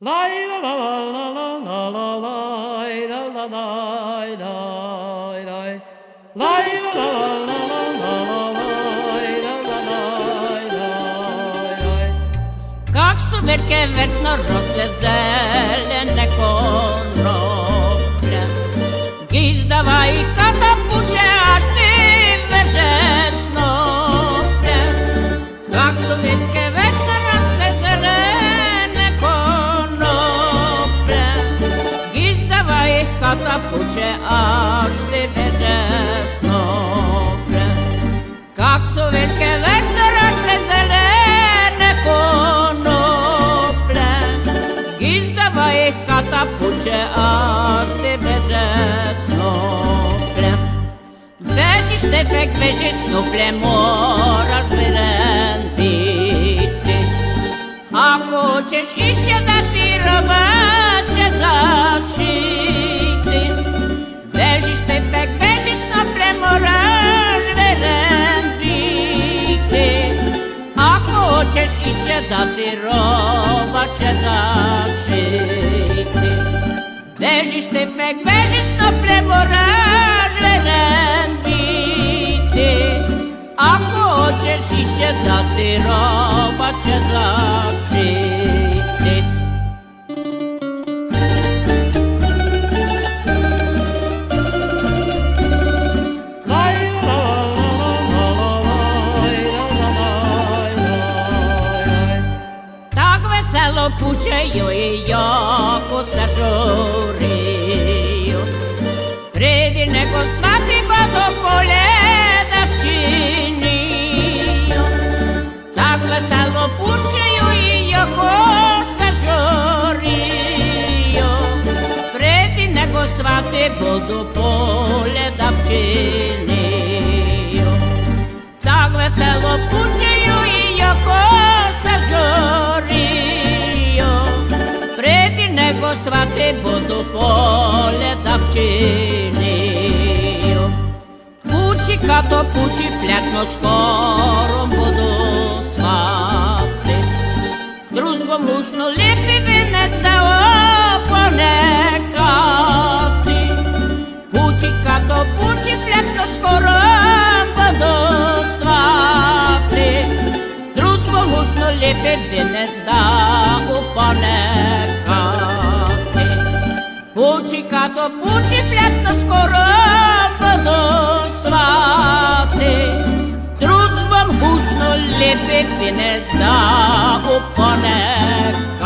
La la la la la la la la la la la la la Как суверке вечно росле зелене конопле, гіздава і ката пуче, аж ти верже снопле. Как суверке вечно росле зелене конопле, гіздава і ката пуче, аж ти верже снопле. Как суверке вечно росле зелене конопле, гіздава і ката пуче, аж ти верже snople. Vežeš tefek, vežeš snople, moraš verenditi. Ako hoćeš išće da ti roba će začiti. Vežeš tefek, vežeš snople, moraš verenditi. Ako hoćeš išće da ti roba će začiti. Vežeš tefek, vežeš snople, moraš verenditi. Ako hoćeš išće da ti roba će začiti. Tak veselo pučeju i jako se žuriju. Predi nego svati pa do poljeda činiju. Tak veselo pučeju i jako se žuriju. Predi nego svati pa do poljeda činiju. Tak veselo pučeju i jako se žuriju. Predi nego svati budu polje da činiju. Pući kato pući pletno, skoro budu svati. Druzgom lušno lijepi vinec da oponekati. Pući kato pući pletno, skoro budu svati. Druzgom lušno lijepi vinec da oponekati. Pući kato pući pletno, skoro budu svati. Druzgom lušno lijepi vinec da oponekati.